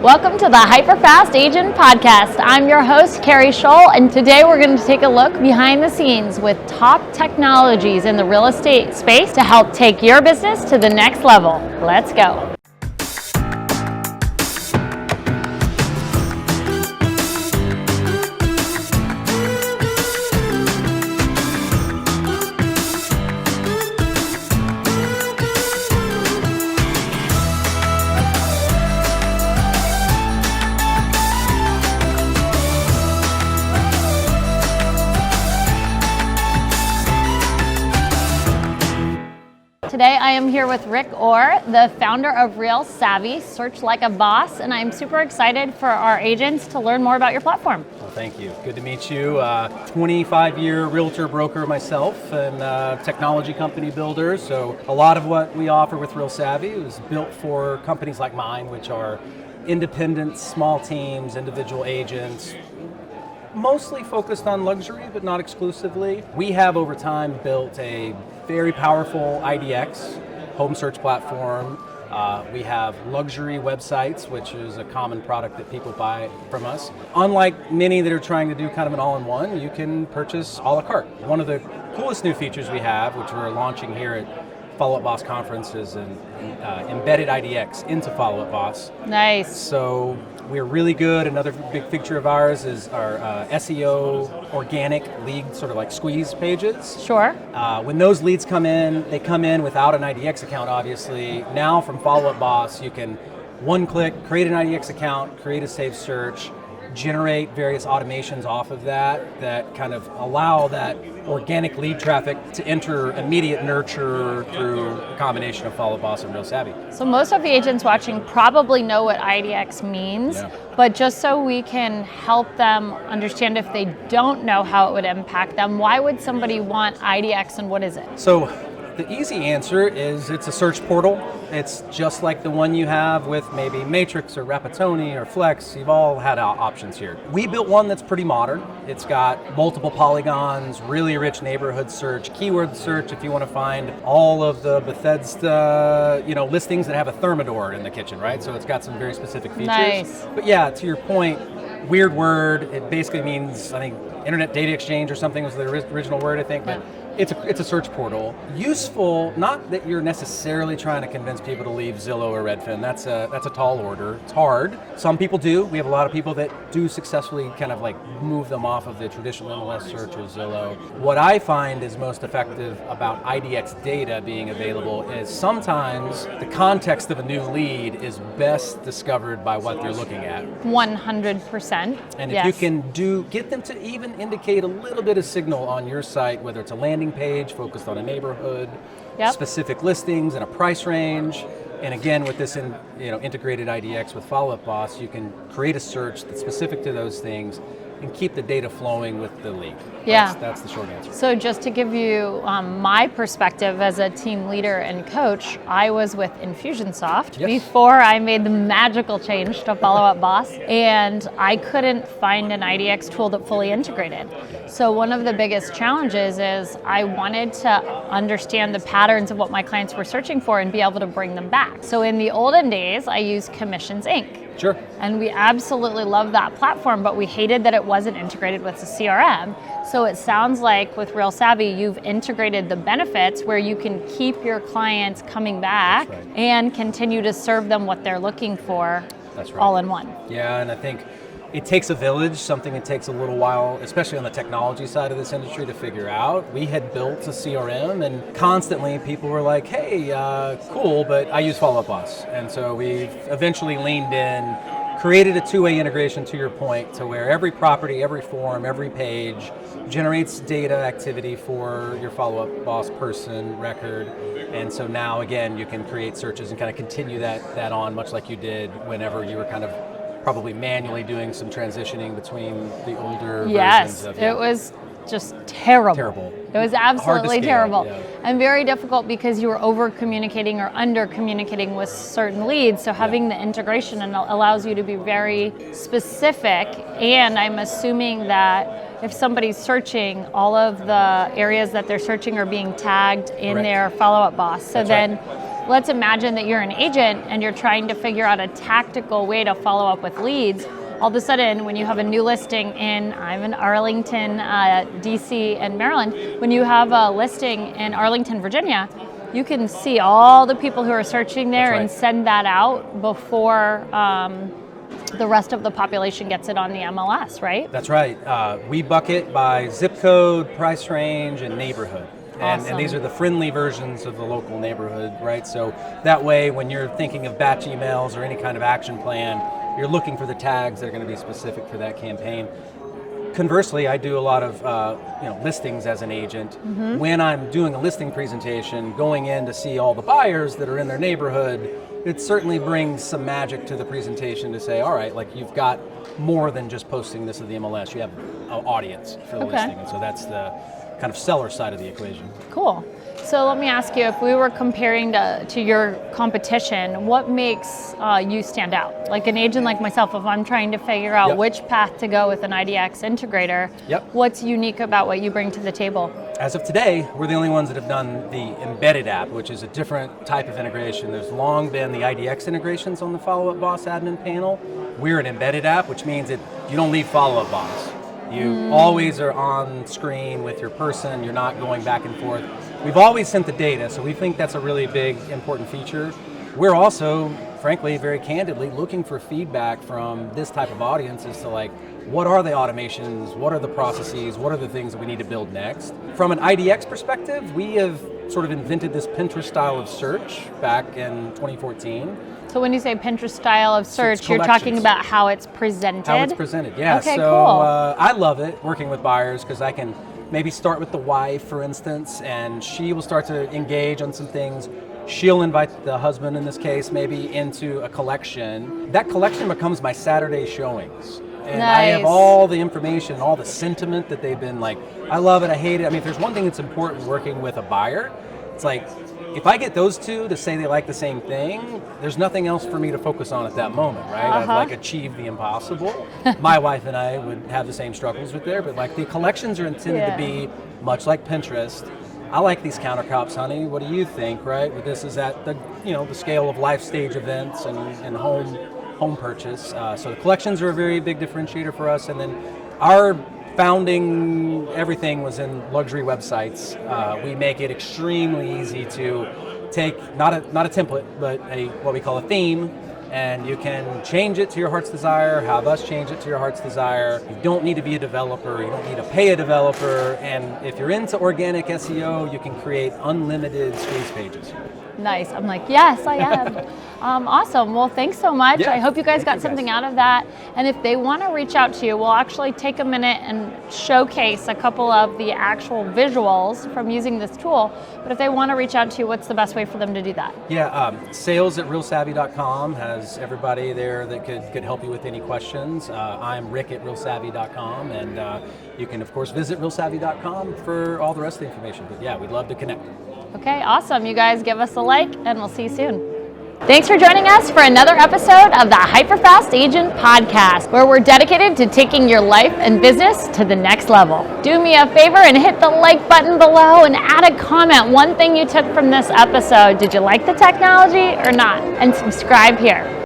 Welcome to the HyperFast Agent Podcast. I'm your host, Keri Shull, and today we're going to take a look behind the scenes with top technologies in the real estate space to help take your business to the next level. Let's go. Today I am here with Rick Orr, the founder of Real Savvy, Search Like a Boss, and I'm super excited for our agents to learn more about your platform. Well, thank you. Good to meet you. 25-year realtor broker myself and technology company builder. So a lot of what we offer with Real Savvy is built for companies like mine, which are independent, small teams, individual agents, mostly focused on luxury, but not exclusively. We have over time built a very powerful IDX, home search platform. We have luxury websites, which is a common product that people buy from us. Unlike many that are trying to do kind of an all-in-one, you can purchase a la carte. One of the coolest new features we have, which we're launching here at Follow Up Boss Conference, is an embedded IDX into Follow Up Boss. Nice. So we're really good. Another big feature of ours is our SEO organic lead, sort of like squeeze pages. Sure. When those leads come in, they come in without an IDX account, obviously. Now from Follow Up Boss, you can one click, create an IDX account, create a saved search, generate various automations off of that kind of allow that organic lead traffic to enter immediate nurture through a combination of Follow Up Boss and Real Savvy. So most of the agents watching probably know what IDX means, but just so we can help them understand if they don't know how it would impact them, why would somebody want IDX and what is it? So the easy answer is it's a search portal. It's just like the one you have with maybe Matrix or Rapatoni or Flex. You've all had options here. We built one that's pretty modern. It's got multiple polygons, really rich neighborhood search, keyword search if you want to find all of the Bethesda, listings that have a thermidor in the kitchen, right? So it's got some very specific features. Nice. But yeah, to your point, weird word. It basically means, I think, Internet Data Exchange or something was the original word, I think. But it's a search portal. Useful, not that you're necessarily trying to convince people to leave Zillow or Redfin. That's a tall order. It's hard. Some people do. We have a lot of people that do successfully kind of like move them off of the traditional MLS search or Zillow. What I find is most effective about IDX data being available is sometimes the context of a new lead is best discovered by what they're looking at. 100%. And if you can get them to even indicate a little bit of signal on your site, whether it's a landing page focused on a neighborhood, specific listings and a price range, and again with this integrated IDX with Follow Up Boss, you can create a search that's specific to those things and keep the data flowing with the lead. Yeah. That's the short answer. So just to give you my perspective as a team leader and coach, I was with Infusionsoft before I made the magical change to Follow Up Boss, and I couldn't find an IDX tool that fully integrated. So one of the biggest challenges is I wanted to understand the patterns of what my clients were searching for and be able to bring them back. So in the olden days, I used Commissions Inc. Sure. And we absolutely love that platform, but we hated that it wasn't integrated with the CRM. So it sounds like with Real Savvy, you've integrated the benefits where you can keep your clients coming back and continue to serve them what they're looking for all in one. Yeah, and I think it takes a village, something that takes a little while, especially on the technology side of this industry, to figure out. We had built a CRM and constantly people were like, hey, cool, but I use Follow Up Boss. And so we've eventually leaned in, created a two-way integration, to your point, to where every property, every form, every page generates data activity for your Follow Up Boss person record. And so now, again, you can create searches and kind of continue that on, much like you did whenever you were kind of probably manually doing some transitioning between the older versions of it. It was just terrible. It was absolutely terrible. And very difficult because you were over communicating or under communicating with certain leads. So having the integration allows you to be very specific. And I'm assuming that if somebody's searching, all of the areas that they're searching are being tagged in their Follow Up Boss. So then let's imagine that you're an agent and you're trying to figure out a tactical way to follow up with leads. All of a sudden, when you have a new listing I'm in Arlington, DC, and Maryland, when you have a listing in Arlington, Virginia, you can see all the people who are searching there and send that out before the rest of the population gets it on the MLS, right? That's right. We bucket by zip code, price range, and neighborhood. Awesome. And these are the friendly versions of the local neighborhood, right? So that way, when you're thinking of batch emails or any kind of action plan, you're looking for the tags that are going to be specific for that campaign. Conversely, I do a lot of listings as an agent. Mm-hmm. When I'm doing a listing presentation, going in to see all the buyers that are in their neighborhood, it certainly brings some magic to the presentation to say, all right, like you've got more than just posting this at the MLS. You have an audience for the listing, and so that's the kind of seller side of the equation. Cool. So let me ask you, if we were comparing to your competition, what makes you stand out? Like an agent like myself, if I'm trying to figure out which path to go with an IDX integrator, what's unique about what you bring to the table? As of today, we're the only ones that have done the embedded app, which is a different type of integration. There's long been the IDX integrations on the Follow-Up Boss admin panel. We're an embedded app, which means that you don't leave Follow-Up Boss. You always are on screen with your person. You're not going back and forth. We've always sent the data, so we think that's a really big, important feature. We're also, frankly, very candidly looking for feedback from this type of audience as to like, what are the automations? What are the processes? What are the things that we need to build next? From an IDX perspective, we have sort of invented this Pinterest style of search back in 2014. So when you say Pinterest style of search, you're talking about how it's presented? How it's presented, yeah. Okay, so, cool. I love it working with buyers because I can maybe start with the wife, for instance, and she will start to engage on some things. She'll invite the husband, in this case, maybe into a collection. That collection becomes my Saturday showings. And I have all the information, all the sentiment that they've been like, I love it, I hate it. I mean, if there's one thing that's important working with a buyer, it's like, if I get those two to say they like the same thing, there's nothing else for me to focus on at that moment, right? I've like achieved the impossible. My wife and I would have the same struggles with there, but like the collections are intended to be much like Pinterest. I like these countertops, honey. What do you think, right? But this is at the the scale of life stage events and home purchase. So the collections are a very big differentiator for us, and then our founding everything was in luxury websites. We make it extremely easy to take not a template, but what we call a theme, and you can change it to your heart's desire, have us change it to your heart's desire. You don't need to be a developer, you don't need to pay a developer, and if you're into organic SEO, you can create unlimited squeeze pages. Nice. I'm like, yes, I am. Awesome. Well, thanks so much. Yeah, I hope you guys got something out of that. And if they want to reach out to you, we'll actually take a minute and showcase a couple of the actual visuals from using this tool. But if they want to reach out to you, what's the best way for them to do that? Yeah, sales at realsavvy.com has everybody there that could help you with any questions. I'm Rick at realsavvy.com, and you can, of course, visit realsavvy.com for all the rest of the information. But yeah, we'd love to connect. Okay, awesome. You guys give us a like, and we'll see you soon. Thanks for joining us for another episode of the HyperFast Agent Podcast, where we're dedicated to taking your life and business to the next level. Do me a favor and hit the like button below and add a comment. One thing you took from this episode. Did you like the technology or not? And subscribe here.